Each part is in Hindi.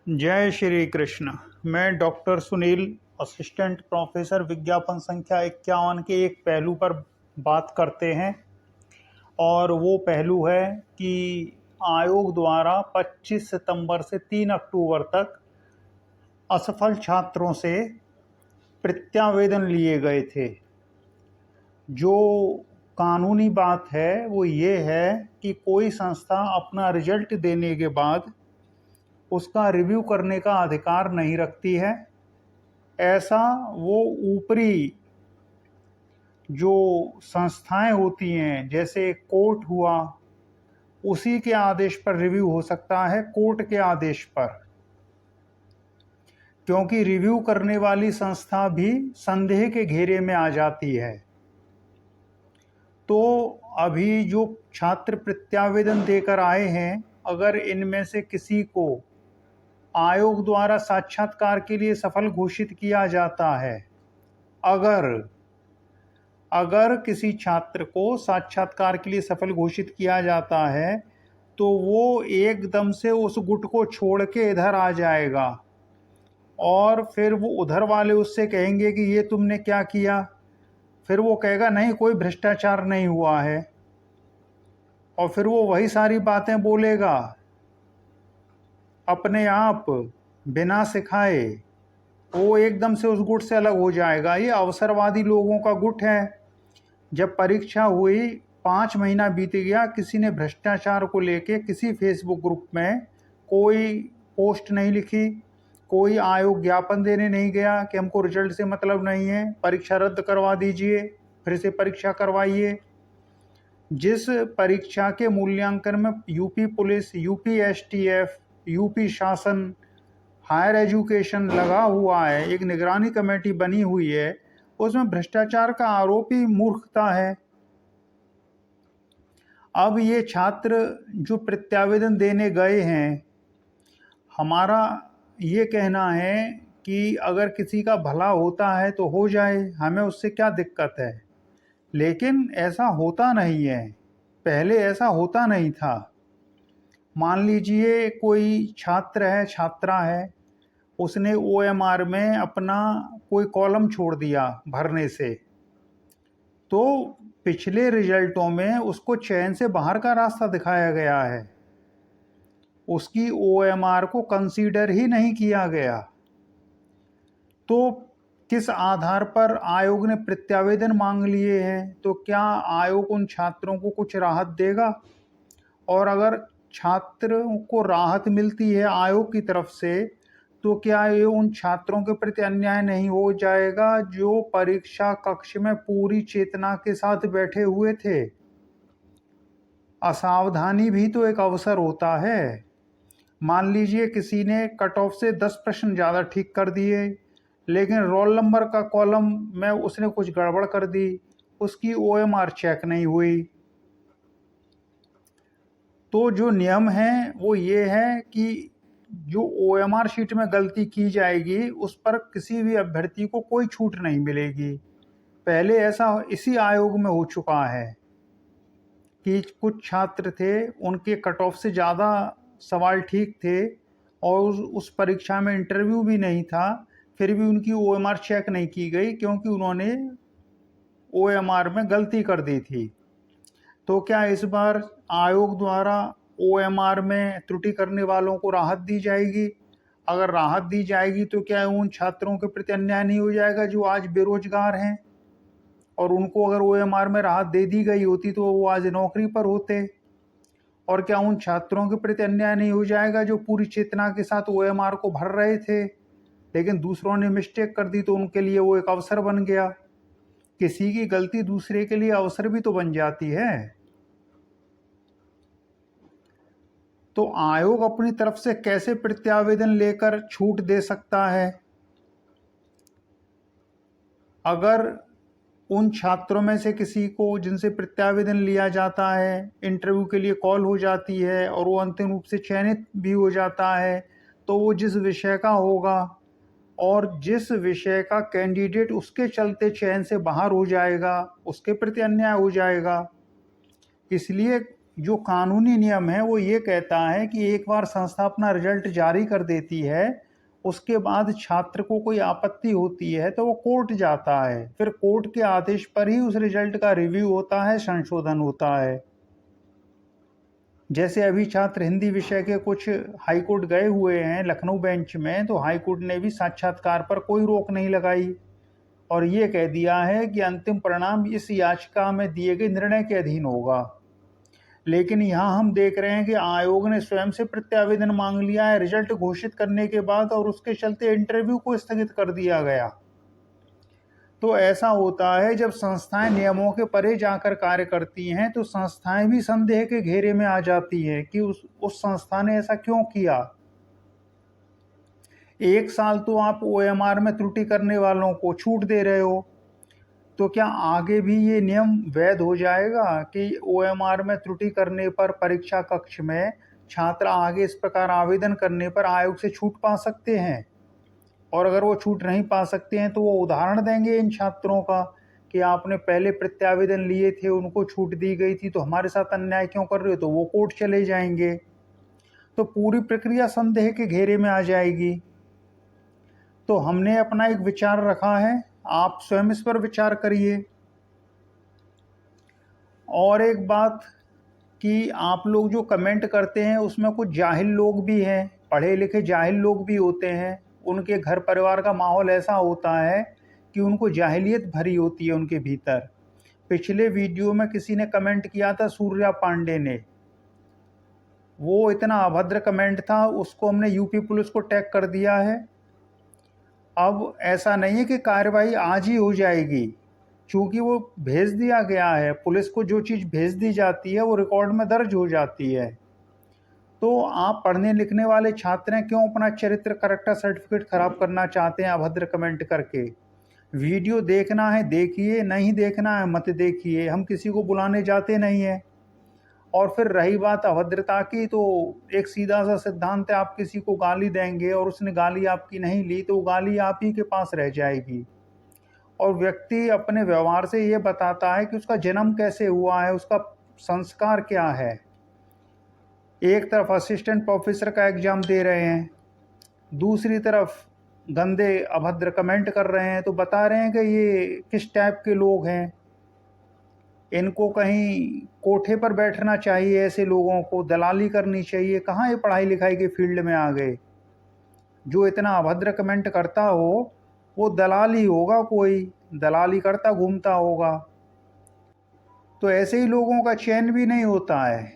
जय श्री कृष्ण। मैं डॉक्टर सुनील, असिस्टेंट प्रोफेसर, विज्ञापन संख्या 51 के एक पहलू पर बात करते हैं और वो पहलू है कि आयोग द्वारा 25 सितंबर से 3 अक्टूबर तक असफल छात्रों से प्रत्यावेदन लिए गए थे। जो कानूनी बात है वो ये है कि कोई संस्था अपना रिजल्ट देने के बाद उसका रिव्यू करने का अधिकार नहीं रखती है। ऐसा वो ऊपरी जो संस्थाएं होती हैं, जैसे कोर्ट हुआ, उसी के आदेश पर रिव्यू हो सकता है, कोर्ट के आदेश पर, क्योंकि रिव्यू करने वाली संस्था भी संदेह के घेरे में आ जाती है। तो अभी जो छात्र प्रत्यावेदन देकर आए हैं, अगर इनमें से किसी को आयोग द्वारा साक्षात्कार के लिए सफल घोषित किया जाता है, अगर किसी छात्र को साक्षात्कार के लिए सफल घोषित किया जाता है तो वो एकदम से उस गुट को छोड़ के इधर आ जाएगा और फिर वो उधर वाले उससे कहेंगे कि ये तुमने क्या किया। फिर वो कहेगा नहीं, कोई भ्रष्टाचार नहीं हुआ है, और फिर वो वही सारी बातें बोलेगा अपने आप बिना सिखाए। वो एकदम से उस गुट से अलग हो जाएगा। ये अवसरवादी लोगों का गुट है। जब परीक्षा हुई, 5 महीना बीत गया, किसी ने भ्रष्टाचार को लेके किसी फेसबुक ग्रुप में कोई पोस्ट नहीं लिखी, कोई आयोग ज्ञापन देने नहीं गया कि हमको रिजल्ट से मतलब नहीं है, परीक्षा रद्द करवा दीजिए, फिर से परीक्षा करवाइए। जिस परीक्षा के मूल्यांकन में UP police, UP STF, UP शासन, हायर एजुकेशन लगा हुआ है, एक निगरानी कमेटी बनी हुई है, उसमें भ्रष्टाचार का आरोप ही मूर्खता है। अब ये छात्र जो प्रत्यावेदन देने गए हैं, हमारा ये कहना है कि अगर किसी का भला होता है तो हो जाए, हमें उससे क्या दिक्कत है। लेकिन ऐसा होता नहीं है, पहले ऐसा होता नहीं था। मान लीजिए कोई छात्र है, छात्रा है, उसने ओएमआर में अपना कोई कॉलम छोड़ दिया भरने से, तो पिछले रिजल्टों में उसको चयन से बाहर का रास्ता दिखाया गया है, उसकी ओएमआर को कंसीडर ही नहीं किया गया। तो किस आधार पर आयोग ने प्रत्यावेदन मांग लिए हैं? तो क्या आयोग उन छात्रों को कुछ राहत देगा? और अगर छात्रों को राहत मिलती है आयोग की तरफ से, तो क्या ये उन छात्रों के प्रति अन्याय नहीं हो जाएगा जो परीक्षा कक्ष में पूरी चेतना के साथ बैठे हुए थे? असावधानी भी तो एक अवसर होता है। मान लीजिए किसी ने कट ऑफ से 10 प्रश्न ज़्यादा ठीक कर दिए, लेकिन रोल नंबर का कॉलम में उसने कुछ गड़बड़ कर दी, उसकी ओएमआर चेक नहीं हुई। तो जो नियम है वो ये है कि जो ओएमआर शीट में गलती की जाएगी उस पर किसी भी अभ्यर्थी को कोई छूट नहीं मिलेगी। पहले ऐसा इसी आयोग में हो चुका है कि कुछ छात्र थे, उनके कट ऑफ से ज़्यादा सवाल ठीक थे और उस परीक्षा में इंटरव्यू भी नहीं था, फिर भी उनकी ओएमआर चेक नहीं की गई क्योंकि उन्होंने ओएमआर में गलती कर दी थी। तो क्या इस बार आयोग द्वारा ओएमआर में त्रुटि करने वालों को राहत दी जाएगी? अगर राहत दी जाएगी तो क्या उन छात्रों के प्रति अन्याय नहीं हो जाएगा जो आज बेरोजगार हैं? और उनको अगर ओएमआर में राहत दे दी गई होती तो वो आज नौकरी पर होते। और क्या उन छात्रों के प्रति अन्याय नहीं हो जाएगा जो पूरी चेतना के साथ ओएमआर को भर रहे थे, लेकिन दूसरों ने मिस्टेक कर दी तो उनके लिए वो एक अवसर बन गया। किसी की गलती दूसरे के लिए अवसर भी तो बन जाती है। तो आयोग अपनी तरफ से कैसे प्रत्यावेदन लेकर छूट दे सकता है? अगर उन छात्रों में से किसी को जिनसे प्रत्यावेदन लिया जाता है, इंटरव्यू के लिए कॉल हो जाती है और वो अंतिम रूप से चयनित भी हो जाता है, तो वो जिस विषय का होगा और जिस विषय का कैंडिडेट उसके चलते चयन से बाहर हो जाएगा, उसके प्रति अन्याय हो जाएगा। इसलिए जो कानूनी नियम है वो ये कहता है कि एक बार संस्था अपना रिजल्ट जारी कर देती है, उसके बाद छात्र को कोई आपत्ति होती है तो वो कोर्ट जाता है, फिर कोर्ट के आदेश पर ही उस रिजल्ट का रिव्यू होता है, संशोधन होता है। जैसे अभी छात्र हिंदी विषय के कुछ हाई कोर्ट गए हुए हैं लखनऊ बेंच में, तो हाई कोर्ट ने भी साक्षात्कार पर कोई रोक नहीं लगाई और ये कह दिया है कि अंतिम परिणाम इस याचिका में दिए गए निर्णय के अधीन होगा। लेकिन यहाँ हम देख रहे हैं कि आयोग ने स्वयं से प्रत्यावेदन मांग लिया है रिजल्ट घोषित करने के बाद, और उसके चलते इंटरव्यू को स्थगित कर दिया गया। तो ऐसा होता है जब संस्थाएं नियमों के परे जाकर कार्य करती हैं तो संस्थाएं भी संदेह के घेरे में आ जाती हैं कि उस संस्था ने ऐसा क्यों किया। एक साल तो आप ओएमआर में त्रुटि करने वालों को छूट दे रहे हो, तो क्या आगे भी ये नियम वैध हो जाएगा कि ओएमआर में त्रुटि करने पर परीक्षा कक्ष में छात्र आगे इस प्रकार आवेदन करने पर आयोग से छूट पा सकते हैं? और अगर वो छूट नहीं पा सकते हैं तो वो उदाहरण देंगे इन छात्रों का कि आपने पहले प्रत्यावेदन लिए थे, उनको छूट दी गई थी, तो हमारे साथ अन्याय क्यों कर रहे हो? तो वो कोर्ट चले जाएंगे, तो पूरी प्रक्रिया संदेह के घेरे में आ जाएगी। तो हमने अपना एक विचार रखा है, आप स्वयं इस पर विचार करिए। और एक बात कि आप लोग जो कमेंट करते हैं उसमें कुछ जाहिल लोग भी हैं, पढ़े लिखे जाहिल लोग भी होते हैं। उनके घर परिवार का माहौल ऐसा होता है कि उनको जाहिलियत भरी होती है उनके भीतर। पिछले वीडियो में किसी ने कमेंट किया था, सूर्या पांडे ने, वो इतना अभद्र कमेंट था, उसको हमने यूपी पुलिस को टैग कर दिया है। अब ऐसा नहीं है कि कार्रवाई आज ही हो जाएगी, क्योंकि वो भेज दिया गया है पुलिस को, जो चीज़ भेज दी जाती है वो रिकॉर्ड में दर्ज हो जाती है। तो आप पढ़ने लिखने वाले छात्र हैं, क्यों अपना चरित्र करैक्टर सर्टिफिकेट खराब करना चाहते हैं अभद्र कमेंट करके? वीडियो देखना है देखिए, नहीं देखना है मत देखिए, हम किसी को बुलाने जाते नहीं हैं। और फिर रही बात अभद्रता की, तो एक सीधा सा सिद्धांत है, आप किसी को गाली देंगे और उसने गाली आपकी नहीं ली तो गाली आप ही के पास रह जाएगी। और व्यक्ति अपने व्यवहार से ये बताता है कि उसका जन्म कैसे हुआ है, उसका संस्कार क्या है। एक तरफ असिस्टेंट प्रोफेसर का एग्जाम दे रहे हैं, दूसरी तरफ गंदे अभद्र कमेंट कर रहे हैं, तो बता रहे हैं कि ये किस टाइप के लोग हैं। इनको कहीं कोठे पर बैठना चाहिए, ऐसे लोगों को दलाली करनी चाहिए। कहाँ ये पढ़ाई लिखाई के फील्ड में आ गए? जो इतना अभद्र कमेंट करता हो वो दलाल ही होगा, कोई दलाली करता घूमता होगा। तो ऐसे ही लोगों का चयन भी नहीं होता है,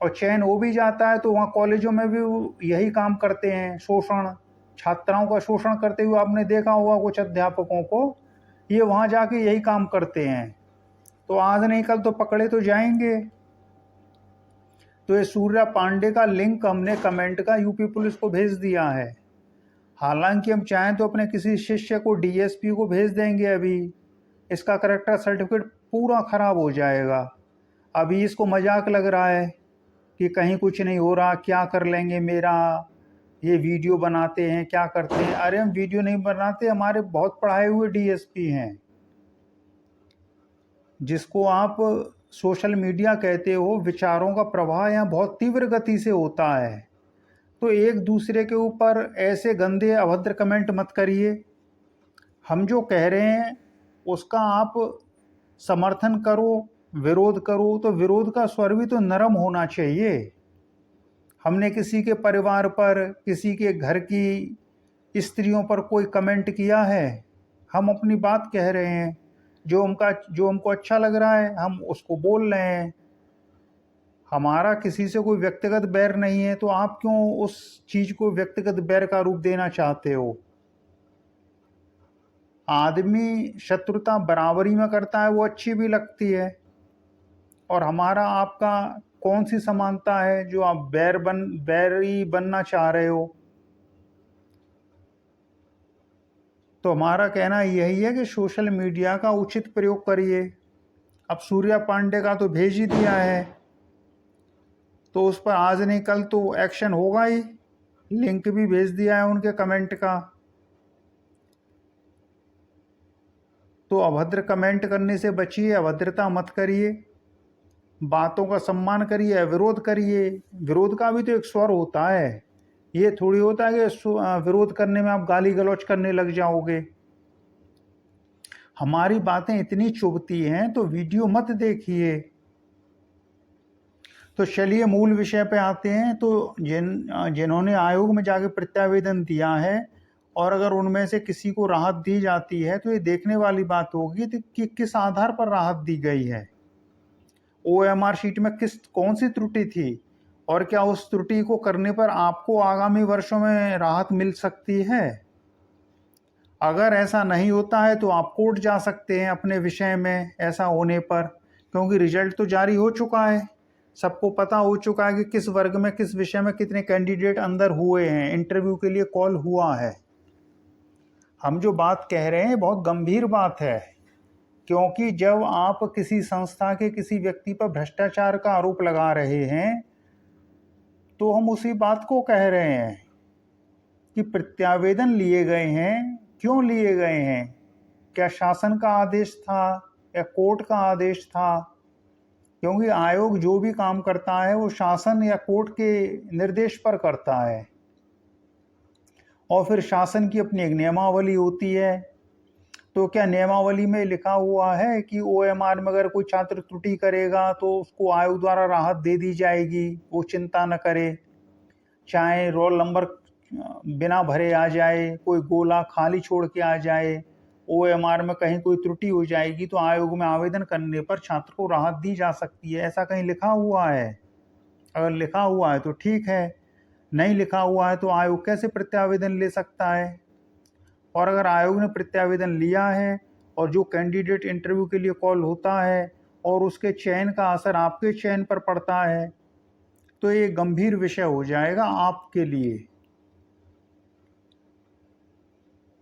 और चयन हो भी जाता है तो वहाँ कॉलेजों में भी यही काम करते हैं, शोषण, छात्राओं का शोषण करते हुए आपने देखा होगा कुछ अध्यापकों को, ये वहाँ जाके यही काम करते हैं। तो आज नहीं कल तो पकड़े तो जाएंगे। तो ये सूर्या पांडे का लिंक हमने कमेंट का यूपी पुलिस को भेज दिया है। हालांकि हम चाहें तो अपने किसी शिष्य को डीएसपी को भेज देंगे, अभी इसका करेक्टर सर्टिफिकेट पूरा खराब हो जाएगा। अभी इसको मजाक लग रहा है कि कहीं कुछ नहीं हो रहा, क्या कर लेंगे मेरा, ये वीडियो बनाते हैं क्या करते हैं। अरे हम वीडियो नहीं बनाते, हमारे बहुत पढ़ाए हुए डीएसपी हैं, जिसको आप सोशल मीडिया कहते हो। विचारों का प्रवाह यहाँ बहुत तीव्र गति से होता है, तो एक दूसरे के ऊपर ऐसे गंदे अभद्र कमेंट मत करिए। हम जो कह रहे हैं उसका आप समर्थन करो, विरोध करो, तो विरोध का स्वर भी तो नरम होना चाहिए। हमने किसी के परिवार पर, किसी के घर की स्त्रियों पर कोई कमेंट किया है? हम अपनी बात कह रहे हैं, जो हमको अच्छा लग रहा है हम उसको बोल रहे हैं। हमारा किसी से कोई व्यक्तिगत बैर नहीं है, तो आप क्यों उस चीज को व्यक्तिगत बैर का रूप देना चाहते हो? आदमी शत्रुता बराबरी में करता है, वो अच्छी भी लगती है। और हमारा आपका कौन सी समानता है जो आप बैरी बनना चाह रहे हो? तो हमारा कहना यही है कि सोशल मीडिया का उचित प्रयोग करिए। अब सूर्या पांडे का तो भेज ही दिया है, तो उस पर आज नहीं कल तो एक्शन होगा ही। लिंक भी भेज दिया है उनके कमेंट का। तो अभद्र कमेंट करने से बचिए, अभद्रता मत करिए। बातों का सम्मान करिए, विरोध करिए। विरोध का भी तो एक स्वर होता है। ये थोड़ी होता है कि विरोध करने में आप गाली गलौज करने लग जाओगे। हमारी बातें इतनी चुभती हैं तो वीडियो मत देखिए। तो चलिए मूल विषय पे आते हैं। तो जिन्होंने आयोग में जाके प्रत्यावेदन दिया है और अगर उनमें से किसी को राहत दी जाती है तो ये देखने वाली बात होगी कि किस आधार पर राहत दी गई है। ओएमआर शीट में कौन सी त्रुटि थी और क्या उस त्रुटि को करने पर आपको आगामी वर्षों में राहत मिल सकती है। अगर ऐसा नहीं होता है तो आप कोर्ट जा सकते हैं अपने विषय में ऐसा होने पर, क्योंकि रिजल्ट तो जारी हो चुका है। सबको पता हो चुका है कि किस वर्ग में किस विषय में कितने कैंडिडेट अंदर हुए हैं, इंटरव्यू के लिए कॉल हुआ है। हम जो बात कह रहे हैं बहुत गंभीर बात है, क्योंकि जब आप किसी संस्था के किसी व्यक्ति पर भ्रष्टाचार का आरोप लगा रहे हैं तो हम उसी बात को कह रहे हैं कि प्रत्यावेदन लिए गए हैं, क्यों लिए गए हैं, क्या शासन का आदेश था या कोर्ट का आदेश था। क्योंकि आयोग जो भी काम करता है वो शासन या कोर्ट के निर्देश पर करता है और फिर शासन की अपनी एक नियमावली होती है। तो क्या नियमावली में लिखा हुआ है कि ओएमआर में अगर कोई छात्र त्रुटि करेगा तो उसको आयोग द्वारा राहत दे दी जाएगी, वो चिंता न करे, चाहे रोल नंबर बिना भरे आ जाए, कोई गोला खाली छोड़ के आ जाए, ओएमआर में कहीं कोई त्रुटि हो जाएगी तो आयोग में आवेदन करने पर छात्र को राहत दी जा सकती है। ऐसा कहीं लिखा हुआ है? अगर लिखा हुआ है तो ठीक है, नहीं लिखा हुआ है तो आयोग कैसे प्रत्यावेदन ले सकता है। और अगर आयोग ने प्रत्यावेदन लिया है और जो कैंडिडेट इंटरव्यू के लिए कॉल होता है और उसके चयन का असर आपके चयन पर पड़ता है तो ये गंभीर विषय हो जाएगा आपके लिए।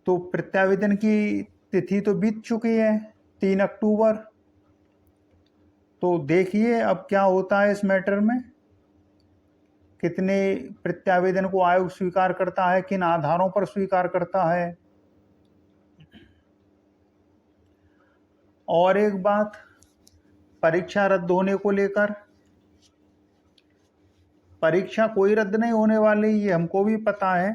तो प्रत्यावेदन की तिथि तो बीत चुकी है, 3 अक्टूबर। तो देखिए अब क्या होता है इस मैटर में, कितने प्रत्यावेदन को आयोग स्वीकार करता है, किन आधारों पर स्वीकार करता है। और एक बात, परीक्षा रद्द होने को लेकर, परीक्षा कोई रद्द नहीं होने वाली, ये हमको भी पता है।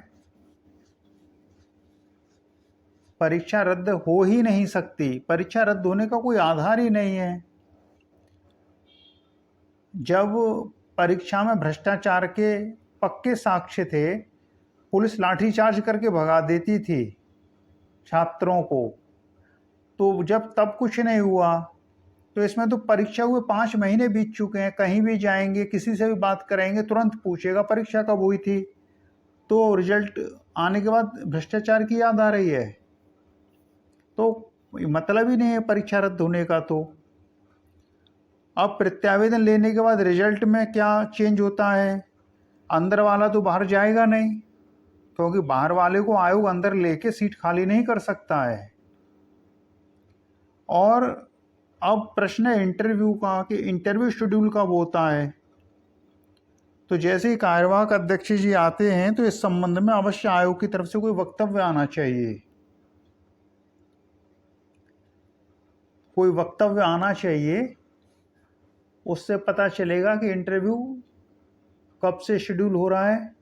परीक्षा रद्द हो ही नहीं सकती, परीक्षा रद्द होने का कोई आधार ही नहीं है। जब परीक्षा में भ्रष्टाचार के पक्के साक्ष्य थे, पुलिस लाठीचार्ज करके भगा देती थी छात्रों को, तो जब तब कुछ नहीं हुआ तो इसमें तो परीक्षा हुए 5 महीने बीत चुके हैं। कहीं भी जाएंगे, किसी से भी बात करेंगे, तुरंत पूछेगा परीक्षा कब हुई थी। तो रिजल्ट आने के बाद भ्रष्टाचार की याद आ रही है, तो मतलब ही नहीं है परीक्षा रद्द होने का। तो अब प्रत्यावेदन लेने के बाद रिजल्ट में क्या चेंज होता है, अंदर वाला तो बाहर जाएगा नहीं, क्योंकि बाहर वाले को आयोग अंदर लेके सीट खाली नहीं कर सकता है। और अब प्रश्न है इंटरव्यू का कि इंटरव्यू शेड्यूल कब होता है। तो जैसे ही कार्यवाहक अध्यक्ष जी आते हैं तो इस संबंध में अवश्य आयोग की तरफ से कोई वक्तव्य आना चाहिए, कोई वक्तव्य आना चाहिए। उससे पता चलेगा कि इंटरव्यू कब से शेड्यूल हो रहा है।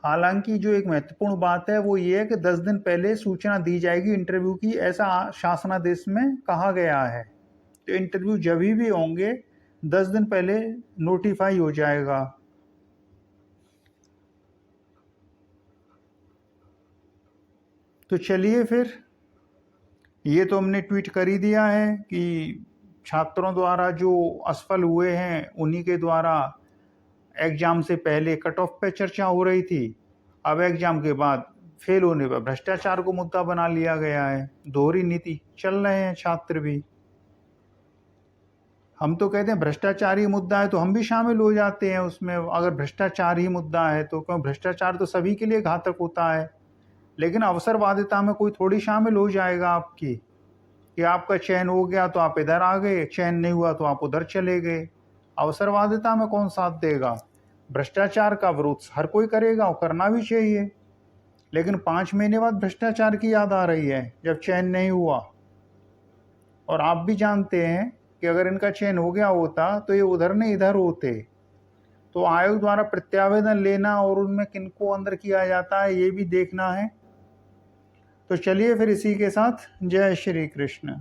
हालांकि जो एक महत्वपूर्ण बात है वो ये है कि 10 दिन पहले सूचना दी जाएगी इंटरव्यू की, ऐसा शासनादेश में कहा गया है। तो इंटरव्यू जब भी होंगे 10 दिन पहले नोटिफाई हो जाएगा। तो चलिए फिर, ये तो हमने ट्वीट कर ही दिया है कि छात्रों द्वारा जो असफल हुए हैं उन्हीं के द्वारा एग्जाम से पहले कट ऑफ पे चर्चा हो रही थी, अब एग्जाम के बाद फेल होने पर भ्रष्टाचार को मुद्दा बना लिया गया है। दोहरी नीति चल रहे हैं छात्र भी। हम तो कहते हैं भ्रष्टाचार ही मुद्दा है तो हम भी शामिल हो जाते हैं उसमें। अगर भ्रष्टाचार ही मुद्दा है तो क्यों, भ्रष्टाचार तो सभी के लिए घातक होता है। लेकिन अवसरवादिता में कोई थोड़ी शामिल हो जाएगा आपकी कि आपका चयन हो गया तो आप इधर आ गए, चयन नहीं हुआ तो आप उधर चले गए। अवसरवादिता में कौन साथ देगा। भ्रष्टाचार का विरोध हर कोई करेगा और करना भी चाहिए, लेकिन 5 महीने बाद भ्रष्टाचार की याद आ रही है जब चयन नहीं हुआ। और आप भी जानते हैं कि अगर इनका चयन हो गया होता तो ये उधर नहीं इधर होते। तो आयोग द्वारा प्रत्यावेदन लेना और उनमें किनको अंदर किया जाता है ये भी देखना है। तो चलिए फिर इसी के साथ जय श्री कृष्ण।